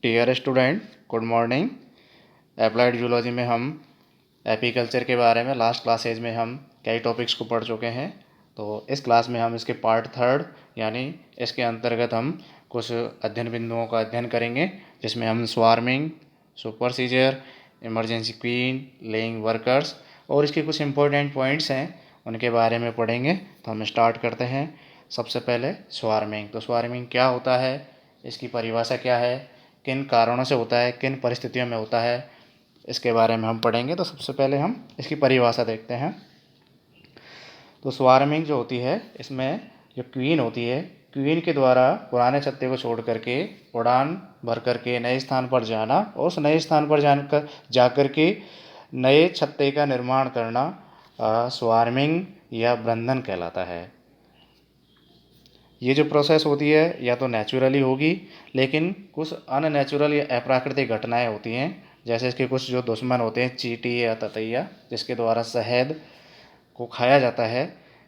Dear student, good morning. Applied zoology में हम apiculture के बारे में लास्ट क्लासेज में हम कई टॉपिक्स को पढ़ चुके हैं। तो इस क्लास में हम इसके पार्ट थर्ड यानी इसके अंतर्गत हम कुछ अध्ययन बिंदुओं का अध्ययन करेंगे, जिसमें हम swarming, supersedure, emergency queen, laying workers और इसके कुछ इंपॉर्टेंट पॉइंट्स हैं उनके बारे में पढ़ेंगे। तो हम स्टार्ट करते हैं। सबसे पहले स्वार्मिंग। तो स्वार्मिंग क्या होता है, इसकी परिभाषा क्या है, किन कारणों से होता है, किन परिस्थितियों में होता है, इसके बारे में हम पढ़ेंगे। तो सबसे पहले हम इसकी परिभाषा देखते हैं। तो स्वार्मिंग जो होती है, इसमें जो क्वीन होती है, क्वीन के द्वारा पुराने छत्ते को छोड़ करके उड़ान भर करके नए स्थान पर जाना और उस नए स्थान पर जाकर के नए छत्ते का निर्माण करना स्वार्मिंग या वृंदन कहलाता है। ये जो प्रोसेस होती है या तो नेचुरली होगी, लेकिन कुछ अननेचुरल या अप्राकृतिक घटनाएं होती हैं, जैसे इसके कुछ जो दुश्मन होते हैं, चींटी या ततैया, जिसके द्वारा शहद को खाया जाता है।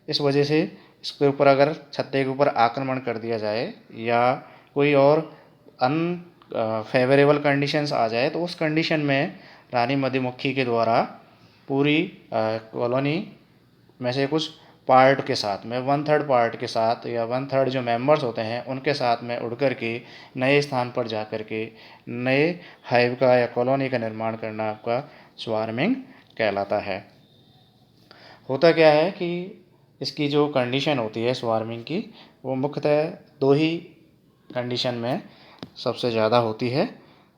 इस वजह से इसके ऊपर अगर छत्ते के ऊपर आक्रमण कर दिया जाए या कोई और फेवरेबल कंडीशंस आ जाए, तो उस कंडीशन में रानी मधुमक्खी के द्वारा पूरी कॉलोनी में से कुछ पार्ट के साथ में, 1/3 पार्ट के साथ या 1/3 जो मेंबर्स होते हैं उनके साथ में उड़ कर के नए स्थान पर जा कर के नए हाइव का या कॉलोनी का निर्माण करना आपका स्वार्मिंग कहलाता है। होता क्या है कि इसकी जो कंडीशन होती है स्वार्मिंग की, वो मुख्यतः दो ही कंडीशन में सबसे ज़्यादा होती है।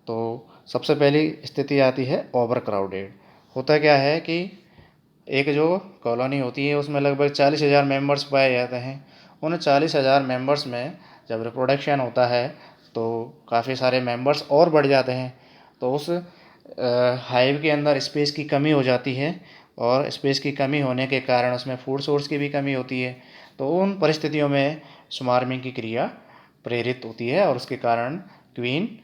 तो सबसे पहली स्थिति आती है ओवर क्राउडेड। होता क्या है कि एक जो कॉलोनी होती है उसमें लगभग 40,000 मेंबर्स पाए जाते हैं। उन 40,000 मेंबर्स में जब रिप्रोडक्शन होता है तो काफ़ी सारे मेंबर्स और बढ़ जाते हैं। तो उस हाइव के अंदर स्पेस की कमी हो जाती है और स्पेस की कमी होने के कारण उसमें फूड सोर्स की भी कमी होती है। तो उन परिस्थितियों में स्वार्मिंग की क्रिया प्रेरित होती है और उसके कारण क्वीन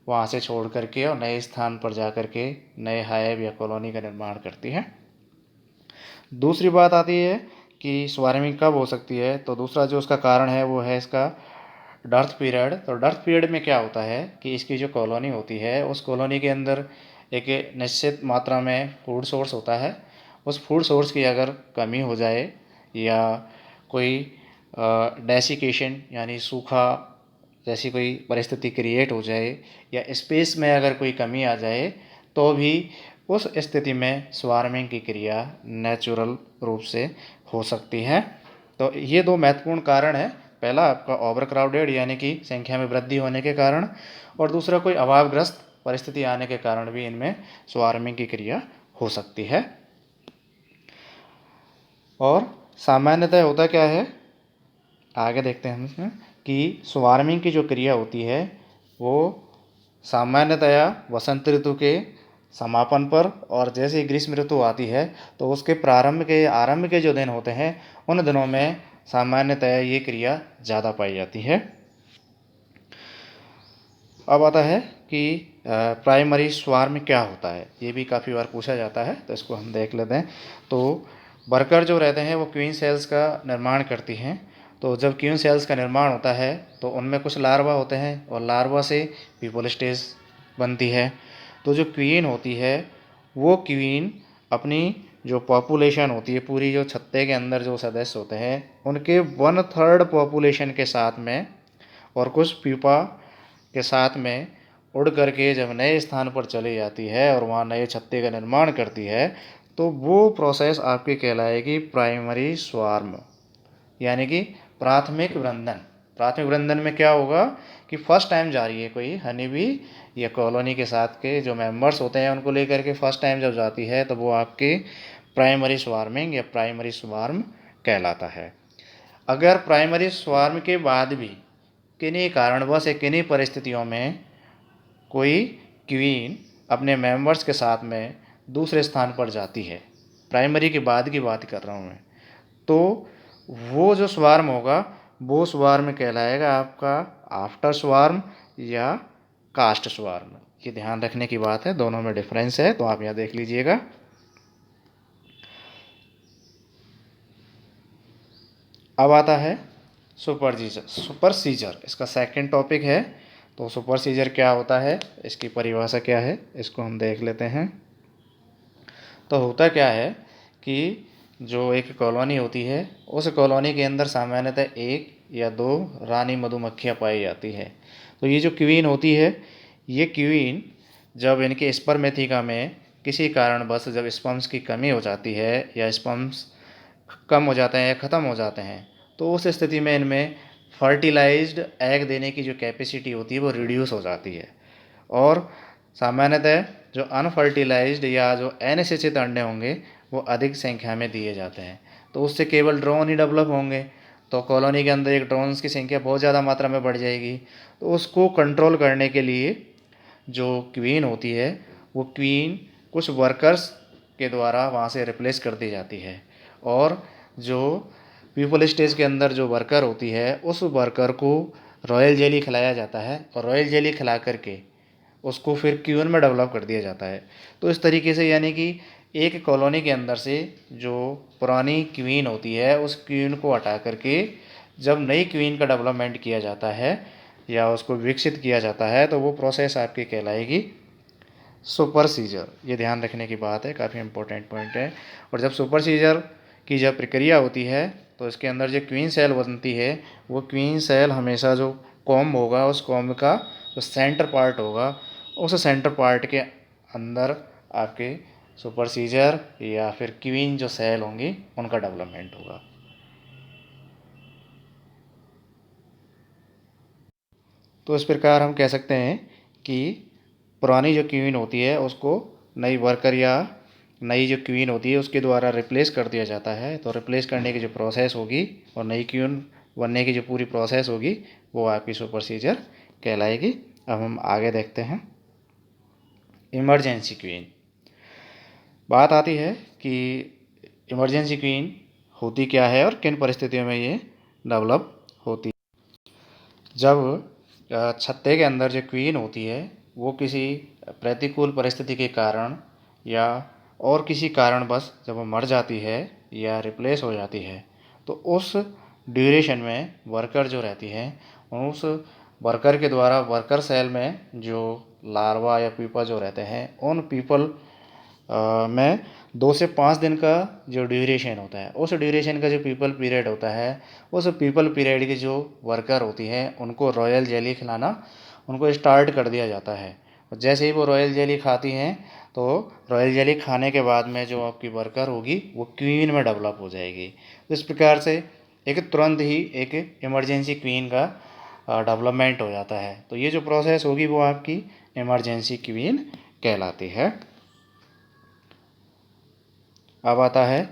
वहाँ से छोड़ करके और नए स्थान पर जा कर के नए हाइव या कॉलोनी का निर्माण करती है। दूसरी बात आती है कि स्वार्मिंग कब हो सकती है। तो दूसरा जो उसका कारण है वो है इसका डर्थ पीरियड। तो डर्थ पीरियड में क्या होता है कि इसकी जो कॉलोनी होती है, उस कॉलोनी के अंदर एक निश्चित मात्रा में फूड सोर्स होता है। उस फूड सोर्स की अगर कमी हो जाए या कोई डेसिकेशन यानी सूखा जैसी कोई परिस्थिति क्रिएट हो जाए या स्पेस में अगर कोई कमी आ जाए, तो भी उस स्थिति में स्वार्मिंग की क्रिया नेचुरल रूप से हो सकती है। तो ये दो महत्वपूर्ण कारण है। पहला आपका ओवर क्राउडेड यानी कि संख्या में वृद्धि होने के कारण, और दूसरा कोई अभावग्रस्त परिस्थिति आने के कारण भी इनमें स्वार्मिंग की क्रिया हो सकती है। और सामान्यतः होता क्या है, आगे देखते हैं हम इसमें कि स्वार्मिंग की जो क्रिया होती है वो सामान्यतया वसंत ऋतु के समापन पर, और जैसे ही ग्रीष्म ऋतु आती है तो उसके आरंभ के जो दिन होते हैं उन दिनों में सामान्यतया ये क्रिया ज़्यादा पाई जाती है। अब आता है कि प्राइमरी स्वार्म क्या होता है, ये भी काफ़ी बार पूछा जाता है, तो इसको हम देख लेते हैं। तो वर्कर जो रहते हैं वो क्वीन सेल्स का निर्माण करती हैं। तो जब क्वीन सेल्स का निर्माण होता है तो उनमें कुछ लार्वा होते हैं और लार्वा से पीपल स्टेज बनती है। तो जो क्वीन होती है वो क्वीन अपनी जो पॉपुलेशन होती है, पूरी जो छत्ते के अंदर जो सदस्य होते हैं उनके 1/3 पॉपुलेशन के साथ में और कुछ प्यूपा के साथ में उड़ करके जब नए स्थान पर चली जाती है और वहाँ नए छत्ते का निर्माण करती है, तो वो प्रोसेस आपकी कहलाएगी प्राइमरी स्वार्म यानी कि प्राथमिक वृंदन। प्राथमिक वृंदन में क्या होगा कि फर्स्ट टाइम जा रही है कोई हनी बी या कॉलोनी के साथ के जो मेंबर्स होते हैं उनको लेकर के फर्स्ट टाइम जब जाती है, तो वो आपकी प्राइमरी स्वार्मिंग या प्राइमरी स्वार्म कहलाता है। अगर प्राइमरी स्वार्म के बाद भी किन्हीं कारणवश या किन्हीं परिस्थितियों में कोई क्वीन अपने मेंबर्स के साथ में दूसरे स्थान पर जाती है, प्राइमरी के बाद की बात कर रहा हूँ मैं, तो वो जो स्वार्म होगा वो स्वार्म कहलाएगा आपका आफ्टर स्वार्म या कास्ट स्वार्म। ये ध्यान रखने की बात है, दोनों में डिफरेंस है, तो आप यहाँ देख लीजिएगा। अब आता है सुपर सीजर। इसका सेकंड टॉपिक है। तो सुपर सीजर क्या होता है, इसकी परिभाषा क्या है, इसको हम देख लेते हैं। तो होता क्या है कि जो एक कॉलोनी होती है, उस कॉलोनी के अंदर सामान्यतः 1 या 2 रानी मधुमक्खियाँ पाई जाती है। तो ये जो क्वीन होती है, ये क्वीन जब इनके स्पर्मेथिका में किसी कारणवश जब स्पर्म्स की कमी हो जाती है या स्पर्म्स कम हो जाते हैं या ख़त्म हो जाते हैं, तो उस स्थिति में इनमें फर्टिलाइज्ड एग देने की जो कैपेसिटी होती है वो रिड्यूस हो जाती है, और सामान्यतः जो अनफर्टिलाइज्ड या जो अनिषेचित अंडे होंगे वो अधिक संख्या में दिए जाते हैं। तो उससे केवल ड्रोन ही डेवलप होंगे, तो कॉलोनी के अंदर एक ड्रोन्स की संख्या बहुत ज़्यादा मात्रा में बढ़ जाएगी। तो उसको कंट्रोल करने के लिए जो क्वीन होती है, वो क्वीन कुछ वर्कर्स के द्वारा वहाँ से रिप्लेस कर दी जाती है, और जो प्यूपल स्टेज के अंदर जो वर्कर होती है, उस वर्कर को रॉयल जेली खिलाया जाता है, और रॉयल जेली खिला करके उसको फिर क्वीन में डेवलप कर दिया जाता है। तो इस तरीके से यानी कि एक कॉलोनी के अंदर से जो पुरानी क्वीन होती है, उस क्वीन को हटा करके जब नई क्वीन का डेवलपमेंट किया जाता है या उसको विकसित किया जाता है, तो वो प्रोसेस आपकी कहलाएगी सुपर सीजर। ये ध्यान रखने की बात है, काफ़ी इंपॉर्टेंट पॉइंट है। और जब सुपर सीजर की जब प्रक्रिया होती है, तो इसके अंदर जो क्वीन सेल बनती है, वो क्वीन सेल हमेशा जो कॉम्ब होगा, उस कॉम्ब का जो सेंटर पार्ट होगा, उस सेंटर पार्ट के अंदर आपके सुपर सीजर या फिर क्वीन जो सेल होंगी उनका डेवलपमेंट होगा। तो इस प्रकार हम कह सकते हैं कि पुरानी जो क्वीन होती है उसको नई वर्कर या नई जो क्वीन होती है उसके द्वारा रिप्लेस कर दिया जाता है। तो रिप्लेस करने की जो प्रोसेस होगी और नई क्वीन बनने की जो पूरी प्रोसेस होगी वो आपकी सुपर सीजर कहलाएगी। अब हम आगे देखते हैं इमरजेंसी क्वीन। बात आती है कि इमरजेंसी क्वीन होती क्या है और किन परिस्थितियों में ये डेवलप होती है। जब छत्ते के अंदर जो क्वीन होती है वो किसी प्रतिकूल परिस्थिति के कारण या और किसी कारणवश जब वो मर जाती है या रिप्लेस हो जाती है, तो उस ड्यूरेशन में वर्कर जो रहती है, उस वर्कर के द्वारा वर्कर सेल में जो लार्वा या पीपा जो रहते हैं, उन पीपल में 2 से 5 दिन का जो ड्यूरेशन होता है, उस ड्यूरेशन का जो पीपल पीरियड होता है, उस पीपल पीरियड की जो वर्कर होती है उनको रॉयल जेली खिलाना उनको स्टार्ट कर दिया जाता है। और जैसे ही वो रॉयल जेली खाती हैं, तो रॉयल जेली खाने के बाद में जो आपकी वर्कर होगी वो क्वीन में डेवलप हो जाएगी। तो इस प्रकार से एक तुरंत ही एक इमरजेंसी क्वीन का डेवलपमेंट हो जाता है। तो ये जो प्रोसेस होगी वो आपकी इमरजेंसी क्वीन कहलाती है। अब आता है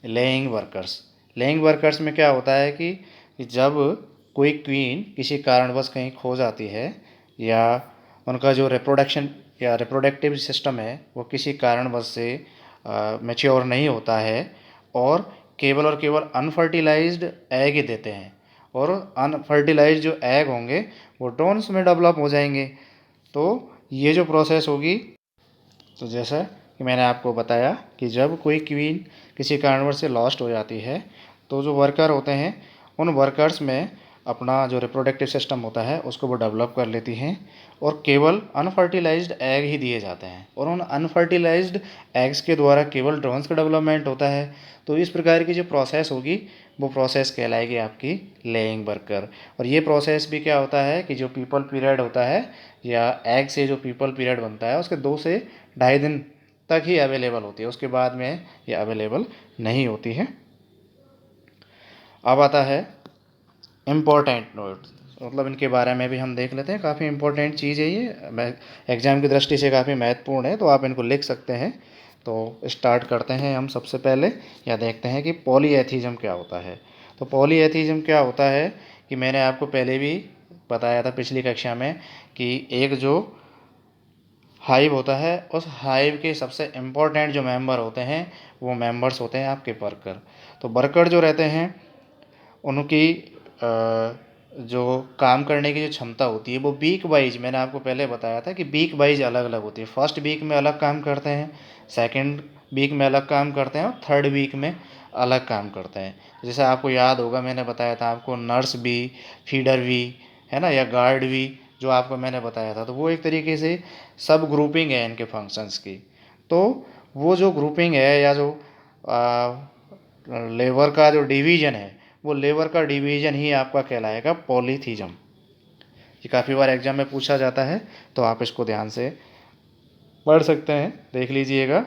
लेइंग वर्कर्स। लेइंग वर्कर्स में क्या होता है कि जब कोई क्वीन किसी कारणवश कहीं खो जाती है या उनका जो रिप्रोडक्शन या रिप्रोडक्टिव सिस्टम है वो किसी कारणवश से मैच्योर नहीं होता है और केवल अनफर्टिलाइज्ड एग ही देते हैं, और अनफर्टिलाइज्ड जो एग होंगे वो ड्रोन्स में डेवलप हो जाएंगे। तो ये जो प्रोसेस होगी, तो जैसा कि मैंने आपको बताया कि जब कोई क्वीन किसी कारणवश से लॉस्ट हो जाती है, तो जो वर्कर होते हैं उन वर्कर्स में अपना जो रिप्रोडक्टिव सिस्टम होता है उसको वो डेवलप कर लेती हैं, और केवल अनफर्टिलाइज्ड एग ही दिए जाते हैं, और उन अनफर्टिलाइज्ड एग्स के द्वारा केवल ड्रोन्स का डेवलपमेंट होता है। तो इस प्रकार की जो प्रोसेस होगी वो प्रोसेस कहलाएगी आपकी लेइंग वर्कर। और ये प्रोसेस भी क्या होता है कि जो पीपल पीरियड होता है या एग से जो पीपल पीरियड बनता है उसके 2 से ढाई दिन तक ही अवेलेबल होती है, उसके बाद में ये अवेलेबल नहीं होती है। अब आता है इम्पोर्टेंट नोट्स, मतलब इनके बारे में भी हम देख लेते हैं। काफ़ी इंपॉर्टेंट चीज़ है ये, मैं एग्ज़ाम की दृष्टि से काफ़ी महत्वपूर्ण है, तो आप इनको लिख सकते हैं। तो स्टार्ट करते हैं हम सबसे पहले, या देखते हैं कि पॉलीएथिज्म क्या होता है। तो पॉलीएथिज्म क्या होता है कि मैंने आपको पहले भी बताया था पिछली कक्षा में कि एक जो हाइव होता है, उस हाइव के सबसे इम्पोर्टेंट जो मेंबर होते हैं वो मेंबर्स होते हैं आपके वर्कर। तो वर्कर जो रहते हैं उनकी जो काम करने की जो क्षमता होती है वो वीक वाइज, मैंने आपको पहले बताया था कि वीक वाइज अलग अलग होती है। फर्स्ट वीक में अलग काम करते हैं, सेकंड वीक में अलग काम करते हैं, और थर्ड वीक में अलग काम करते हैं। जैसे आपको याद होगा मैंने बताया था आपको नर्स भी, फीडर भी, है ना, या गार्ड भी जो आपको मैंने बताया था, तो वो एक तरीके से सब ग्रुपिंग है इनके फंक्शंस की। तो वो जो ग्रुपिंग है या जो लेबर का जो डिवीजन है, वो लेबर का डिवीजन ही आपका कहलाएगा पॉलीथीजम। ये काफ़ी बार एग्जाम में पूछा जाता है, तो आप इसको ध्यान से पढ़ सकते हैं, देख लीजिएगा।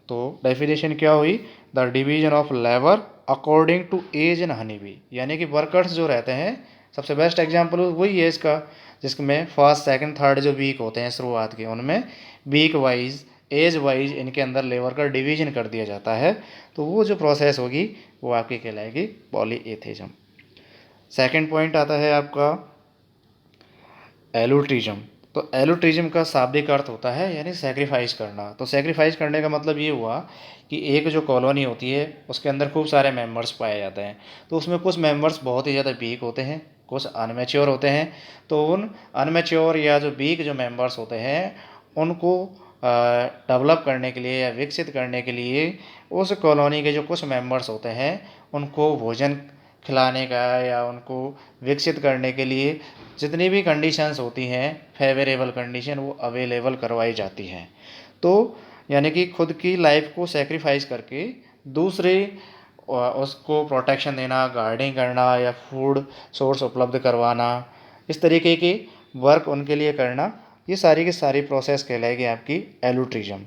तो डेफिनेशन क्या हुई, the division of labour according to age in honey bee, यानी कि वर्कर्स जो रहते हैं, सबसे बेस्ट एग्जाम्पल वही है इसका, जिसमें फर्स्ट सेकंड थर्ड जो वीक होते हैं शुरुआत के, उनमें वीक वाइज एज वाइज इनके अंदर लेबर का डिवीजन कर दिया जाता है। तो वो जो प्रोसेस होगी वो आपकी कहलाएगी पॉलीएथिज्म। सेकंड पॉइंट आता है आपका एलुट्रिज्म। तो एलुट्रिज्म का शाब्दिक अर्थ होता है यानी सेक्रीफाइस करना। तो सेक्रीफाइस करने का मतलब ये हुआ कि एक जो कॉलोनी होती है उसके अंदर खूब सारे मेंबर्स पाए जाते हैं, तो उसमें कुछ मेंबर्स बहुत ही ज़्यादा वीक होते हैं, कुछ अनमेच्योर होते हैं। तो उन अनमेच्योर या जो वीक जो मेंबर्स होते हैं उनको डेवलप करने के लिए या विकसित करने के लिए उस कॉलोनी के जो कुछ मेंबर्स होते हैं उनको भोजन खिलाने का या उनको विकसित करने के लिए जितनी भी कंडीशंस होती हैं फेवरेबल कंडीशन, वो अवेलेबल करवाई जाती हैं। तो यानी कि खुद की लाइफ को सेक्रीफाइस करके दूसरे उसको प्रोटेक्शन देना, गार्डिंग करना या फूड सोर्स उपलब्ध करवाना, इस तरीके की वर्क उनके लिए करना, ये सारी की सारी प्रोसेस कहलाएगी आपकी एलुट्रिज्म।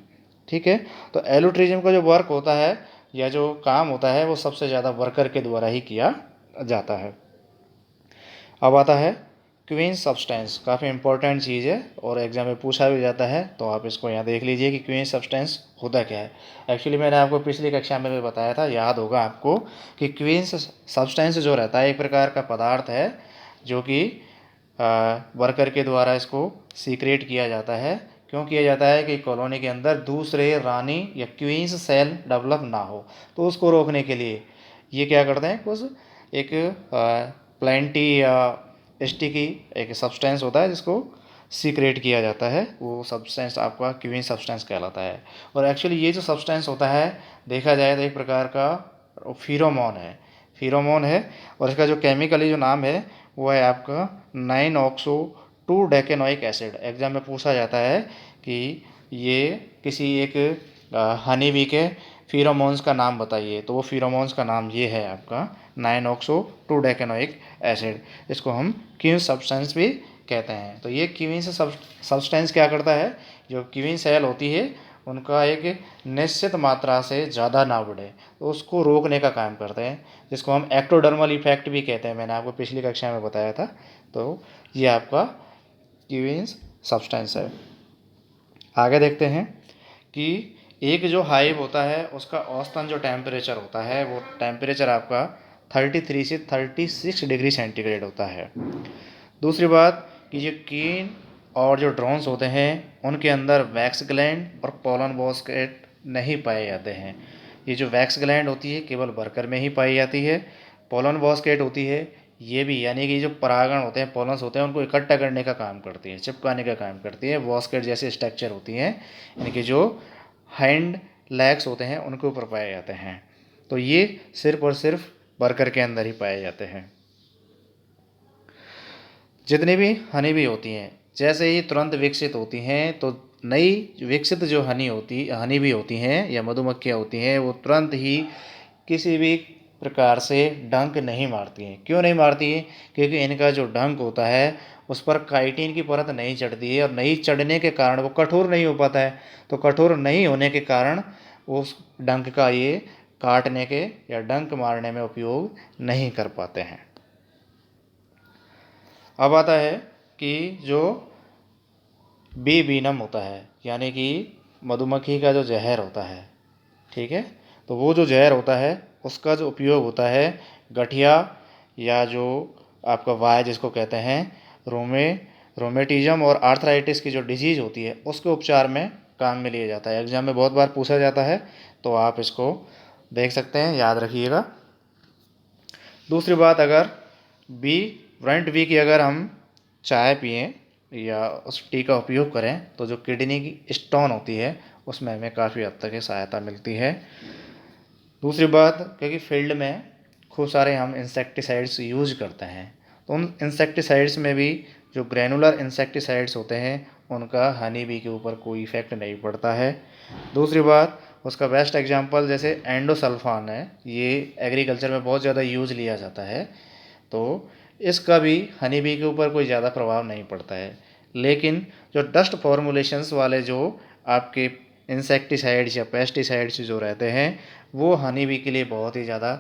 ठीक है, तो एलुट्रिज्म का जो वर्क होता है या जो काम होता है वो सबसे ज़्यादा वर्कर के द्वारा ही किया जाता है। अब आता है क्वीन सब्सटेंस, काफ़ी इंपॉर्टेंट चीज़ है और एग्जाम में पूछा भी जाता है, तो आप इसको यहाँ देख लीजिए कि क्वीन सब्सटेंस होता क्या है। एक्चुअली मैंने आपको पिछली कक्षा में भी बताया था, याद होगा आपको, कि क्वीन सब्सटेंस जो रहता है एक प्रकार का पदार्थ है जो कि वर्कर के द्वारा इसको सीक्रेट किया जाता है। क्यों किया जाता है कि कॉलोनी के अंदर दूसरे रानी या क्वींस सेल डेवलप ना हो, तो उसको रोकने के लिए ये क्या करते हैं, कुछ एक प्लेंटी या स्टिकी एक सब्सटेंस होता है जिसको सीक्रेट किया जाता है, वो सब्सटेंस आपका क्वीन सब्सटेंस कहलाता है। और एक्चुअली ये जो सब्सटेंस होता है देखा जाए तो एक प्रकार का फिरोमोन है और इसका जो केमिकली जो नाम है वो है आपका 9-ऑक्सो 2 डेकेनोइक एसिड। एग्जाम में पूछा जाता है कि ये किसी एक हनी बी के फिरोमोन्स का नाम बताइए, तो वो फिरोमोन्स का नाम ये है आपका 9-ऑक्सो 2 डेकेनोइक एसिड, इसको हम क्वीन सब्सटेंस भी कहते हैं। तो ये क्वीन सब्सटेंस क्या करता है, जो क्वीन सेल होती है उनका एक निश्चित मात्रा से ज़्यादा ना बढ़े तो उसको रोकने का काम करते हैं, जिसको हम एक्टोडर्मल इफेक्ट भी कहते हैं, मैंने आपको पिछली कक्षा में बताया था। तो ये आपका क्वीन सब्सटेंस है। आगे देखते हैं कि एक जो हाइव होता है उसका औसतन जो टेम्परेचर होता है वो टेम्परेचर आपका 33 से 36 डिग्री सेंटीग्रेड होता है। दूसरी बात कि जो कीन और जो ड्रोन्स होते हैं उनके अंदर वैक्स ग्लैंड और पोलन बॉस्केट नहीं पाए जाते हैं। ये जो वैक्स ग्लैंड होती है केवल वर्कर में ही पाई जाती है। पोलन बॉस्केट होती है ये भी, यानी कि जो परागण होते हैं, पोलन्स होते हैं, उनको इकट्ठा करने का काम करती है, चिपकाने का काम करती है। बॉस्केट जैसे स्ट्रक्चर होती हैं, यानी कि जो हैंड लेग्स होते हैं उनके ऊपर पाए जाते हैं। तो ये सिर्फ और सिर्फ वर्कर के अंदर ही पाए जाते हैं। जितनी भी हनी भी होती हैं जैसे ही तुरंत विकसित होती हैं, तो नई विकसित जो हनी भी होती हैं या मधुमक्खियाँ होती हैं, वो तुरंत ही किसी भी प्रकार से डंक नहीं मारती हैं। क्यों नहीं मारती हैं? क्योंकि इनका जो डंक होता है उस पर काइटिन की परत नहीं चढ़ती है और नहीं चढ़ने के कारण वो कठोर नहीं हो पाता है। तो कठोर नहीं होने के कारण उस डंक का ये काटने के या डंक मारने में उपयोग नहीं कर पाते हैं। अब आता है कि जो बी वीनम होता है, यानी कि मधुमक्खी का जो जहर होता है, ठीक है, तो वो जो जहर होता है उसका जो उपयोग होता है गठिया या जो आपका वाय जिसको कहते हैं रोमेटिज्म और आर्थराइटिस की जो डिजीज़ होती है उसके उपचार में काम में लिया जाता है। एग्जाम में बहुत बार पूछा जाता है, तो आप इसको देख सकते हैं, याद रखिएगा। दूसरी बात, अगर बी ब्रंट बी की अगर हम चाय पिएं या उस टी का उपयोग करें तो जो किडनी की स्टोन होती है उसमें हमें काफ़ी हद तक सहायता मिलती है। दूसरी बात, क्योंकि फील्ड में खूब सारे हम इंसेक्टिसाइड्स यूज करते हैं, तो उन इंसेक्टिसाइड्स में भी जो ग्रैनुलर इंसेक्टिसाइड्स होते हैं उनका हनी बी के ऊपर कोई इफेक्ट नहीं पड़ता है। दूसरी बात, उसका बेस्ट एग्जांपल जैसे एंडोसल्फान है, ये एग्रीकल्चर में बहुत ज़्यादा यूज़ लिया जाता है, तो इसका भी हनी बी के ऊपर कोई ज़्यादा प्रभाव नहीं पड़ता है। लेकिन जो डस्ट फॉर्मुलेशंस वाले जो आपके इंसेक्टिसाइड्स या पेस्टिसाइड्स जो रहते हैं वो हनी बी के लिए बहुत ही ज़्यादा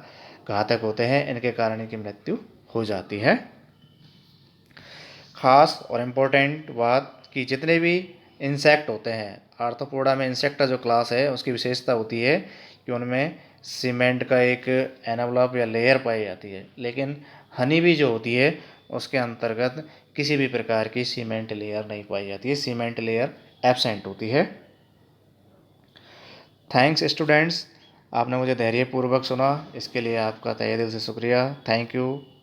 घातक होते हैं, इनके कारण इनकी मृत्यु हो जाती है। ख़ास और इम्पोर्टेंट बात कि जितने भी इंसेक्ट होते हैं, आर्थ्रोपोडा में इंसेक्टा जो क्लास है उसकी विशेषता होती है कि उनमें सीमेंट का एक एनवलप या लेयर पाई जाती है, लेकिन हनी बी जो होती है उसके अंतर्गत किसी भी प्रकार की सीमेंट लेयर नहीं पाई जाती है, सीमेंट लेयर एब्सेंट होती है। थैंक्स स्टूडेंट्स, आपने मुझे धैर्यपूर्वक सुना, इसके लिए आपका तहे दिल से शुक्रिया। Thank you.